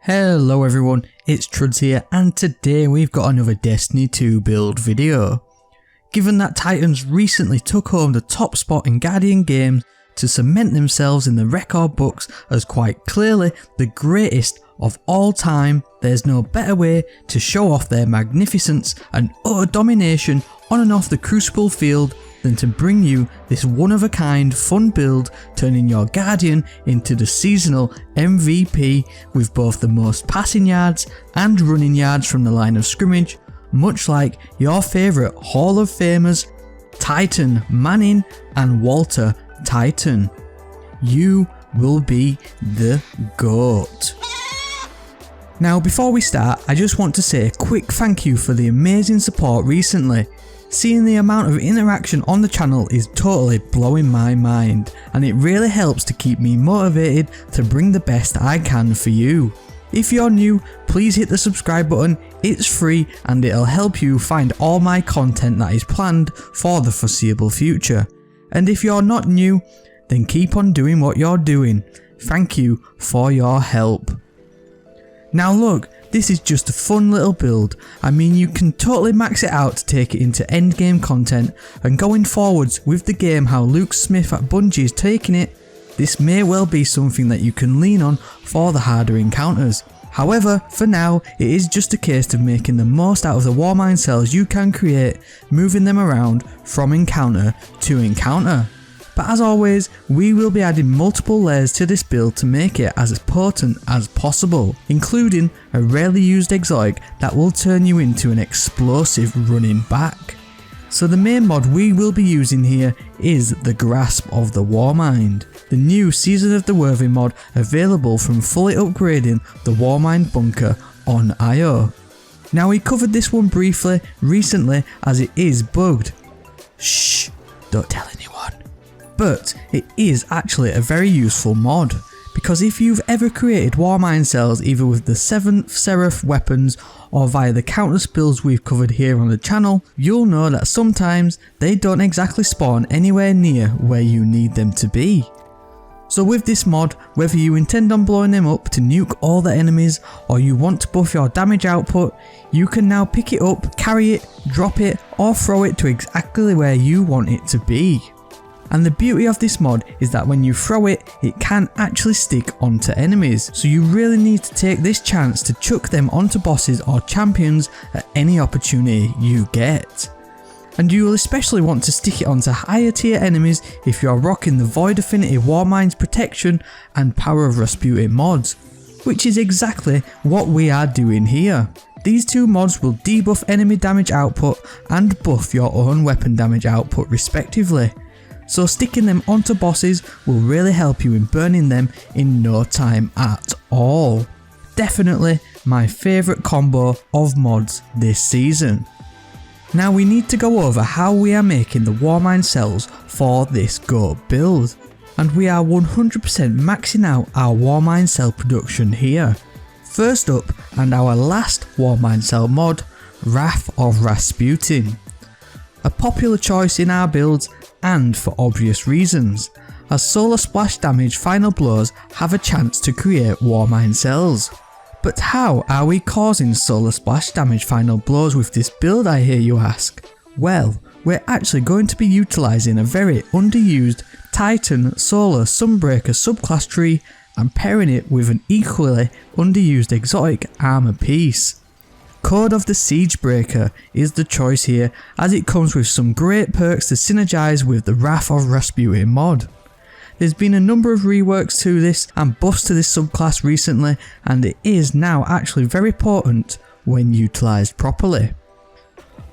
Hello everyone, it's Truds here and today we've got another Destiny 2 build video. Given that Titans recently took home the top spot in Guardian games to cement themselves in the record books as quite clearly the greatest of all time, there's no better way to show off their magnificence and utter domination on and off the Crucible field than to bring you this one-of-a-kind fun build, turning your Guardian into the seasonal MVP with both the most passing yards and running yards from the line of scrimmage, much like your favourite Hall of Famers Titan Manning and Walter Titan. You will be the GOAT. Now before we start, I just want to say a quick thank you for the amazing support recently. Seeing the amount of interaction on the channel is totally blowing my mind, and it really helps to keep me motivated to bring the best I can for you. If you're new, please hit the subscribe button, it's free and it'll help you find all my content that is planned for the foreseeable future. And if you're not new, then keep on doing what you're doing. Thank you for your help. Now look, this is just a fun little build. I mean, you can totally max it out to take it into endgame content, and going forwards with the game how Luke Smith at Bungie is taking it, this may well be something that you can lean on for the harder encounters. However, for now, it is just a case of making the most out of the Warmind Cells you can create, moving them around from encounter to encounter. But as always, we will be adding multiple layers to this build to make it as potent as possible, including a rarely used exotic that will turn you into an explosive running back. So the main mod we will be using here is the Grasp of the Warmind, the new Season of the Worthy mod available from fully upgrading the Warmind Bunker on IO. Now we covered this one briefly recently as it is bugged. Shh, don't tell anyone. But it is actually a very useful mod, because if you've ever created Warmind Cells either with the 7th Seraph weapons or via the countless builds we've covered here on the channel, you'll know that sometimes they don't exactly spawn anywhere near where you need them to be. So with this mod, whether you intend on blowing them up to nuke all the enemies or you want to buff your damage output, you can now pick it up, carry it, drop it or throw it to exactly where you want it to be. And the beauty of this mod is that when you throw it, it can actually stick onto enemies, so you really need to take this chance to chuck them onto bosses or champions at any opportunity you get. And you will especially want to stick it onto higher tier enemies if you are rocking the Void Affinity Warmind's Protection and Power of Rasputin mods, which is exactly what we are doing here. These two mods will debuff enemy damage output and buff your own weapon damage output respectively. So sticking them onto bosses will really help you in burning them in no time at all. Definitely my favourite combo of mods this season. Now we need to go over how we are making the Warmind Cells for this GO build. And we are 100% maxing out our Warmind Cell production here. First up, and our last Warmind Cell mod, Wrath of Rasputin. A popular choice in our builds, and for obvious reasons, as solar splash damage final blows have a chance to create Warmind Cells. But how are we causing solar splash damage final blows with this build, I hear you ask? Well, we're actually going to be utilising a very underused Titan Solar Sunbreaker subclass tree and pairing it with an equally underused exotic armour piece. Code of the Siegebreaker is the choice here, as it comes with some great perks to synergise with the Wrath of Rasputin mod. There's been a number of reworks to this and buffs to this subclass recently, and it is now actually very potent when utilised properly.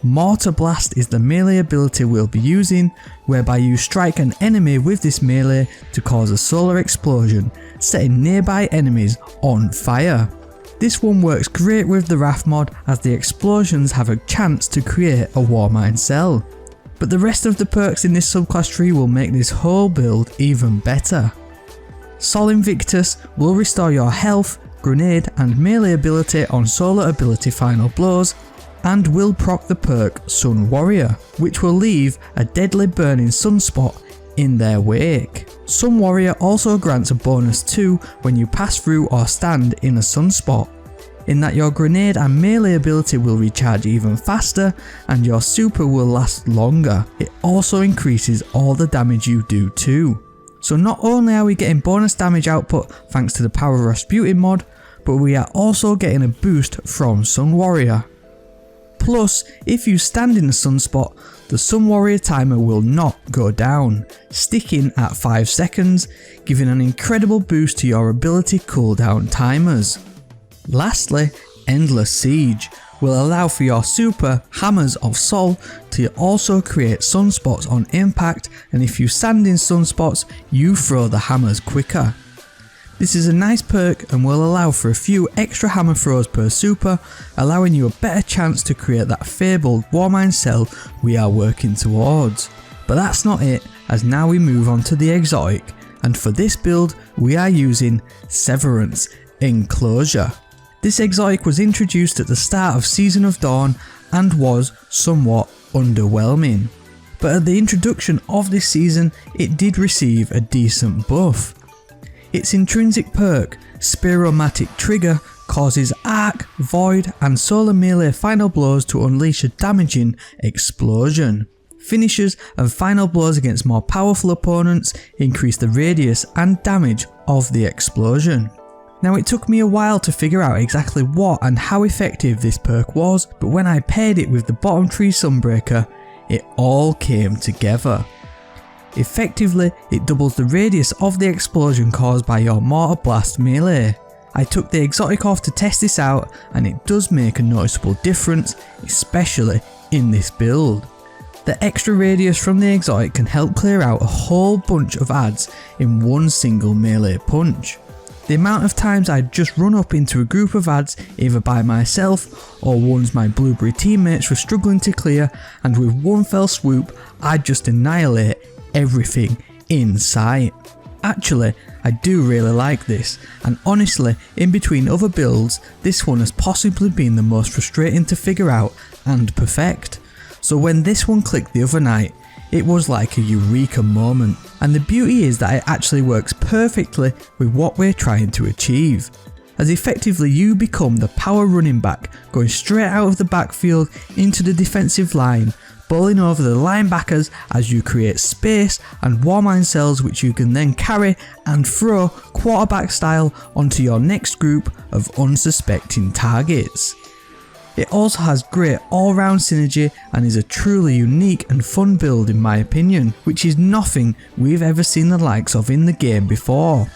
Mortar Blast is the melee ability we'll be using, whereby you strike an enemy with this melee to cause a solar explosion, setting nearby enemies on fire. This one works great with the Wrath mod, as the explosions have a chance to create a Warmind Cell. But the rest of the perks in this subclass tree will make this whole build even better. Sol Invictus will restore your health, grenade and melee ability on solar ability final blows, and will proc the perk Sun Warrior, which will leave a deadly burning sunspot in their wake. Sun Warrior also grants a bonus 2 when you pass through or stand in a sunspot, in that your grenade and melee ability will recharge even faster and your super will last longer. It also increases all the damage you do too. So not only are we getting bonus damage output thanks to the Power of Rasputin mod, but we are also getting a boost from Sun Warrior. Plus, if you stand in a sunspot, the Sun Warrior timer will not go down, sticking at 5 seconds, giving an incredible boost to your ability cooldown timers. Lastly, Endless Siege will allow for your super Hammers of Sol to also create sunspots on impact, and if you stand in sunspots, you throw the hammers quicker. This is a nice perk and will allow for a few extra hammer throws per super, allowing you a better chance to create that fabled Warmind Cell we are working towards. But that's not it, as now we move on to the exotic, and for this build we are using Severance Enclosure. This exotic was introduced at the start of Season of Dawn and was somewhat underwhelming, but at the introduction of this season it did receive a decent buff. Its intrinsic perk, Spiromatic Trigger, causes arc, void and solar melee final blows to unleash a damaging explosion. Finishes and final blows against more powerful opponents increase the radius and damage of the explosion. Now it took me a while to figure out exactly what and how effective this perk was, but when I paired it with the bottom tree Sunbreaker, it all came together. Effectively, it doubles the radius of the explosion caused by your Mortar Blast melee. I took the exotic off to test this out and it does make a noticeable difference, especially in this build. The extra radius from the exotic can help clear out a whole bunch of adds in one single melee punch. The amount of times I'd just run up into a group of adds either by myself or ones my blueberry teammates were struggling to clear, and with one fell swoop I'd just annihilate everything in sight. Actually, I do really like this, and honestly, in between other builds, this one has possibly been the most frustrating to figure out and perfect. So when this one clicked the other night, it was like a eureka moment, and the beauty is that it actually works perfectly with what we're trying to achieve, as effectively you become the power running back, going straight out of the backfield into the defensive line, bowling over the linebackers as you create space and Warmind Cells which you can then carry and throw quarterback style onto your next group of unsuspecting targets. It also has great all-round synergy and is a truly unique and fun build in my opinion, which is nothing we've ever seen the likes of in the game before.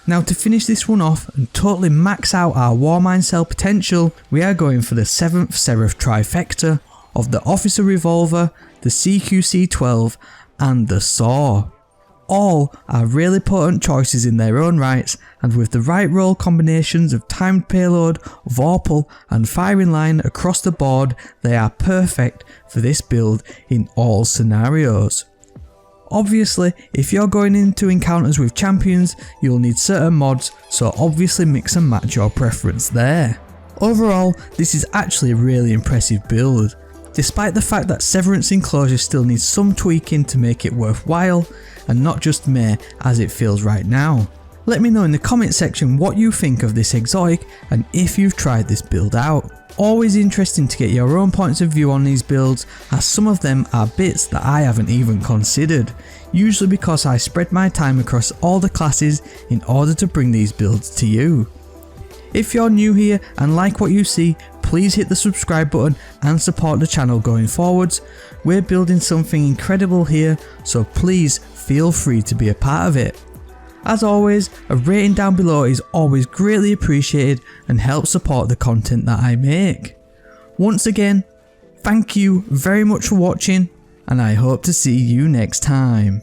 Now to finish this one off and totally max out our Warmind Cell potential, we are going for the 7th Seraph trifecta of the Officer Revolver, the CQC-12 and the Saw. All are really potent choices in their own rights, and with the right roll combinations of timed payload, vorpal and firing line across the board, they are perfect for this build in all scenarios. Obviously, if you're going into encounters with champions, you'll need certain mods, so obviously mix and match your preference there. Overall, this is actually a really impressive build, despite the fact that Severance Enclosure still needs some tweaking to make it worthwhile, and not just meh as it feels right now. Let me know in the comment section what you think of this exotic and if you've tried this build out. Always interesting to get your own points of view on these builds, as some of them are bits that I haven't even considered, usually because I spread my time across all the classes in order to bring these builds to you. If you're new here and like what you see, please hit the subscribe button and support the channel going forwards. We're building something incredible here, so please feel free to be a part of it. As always, a rating down below is always greatly appreciated and helps support the content that I make. Once again, thank you very much for watching, and I hope to see you next time.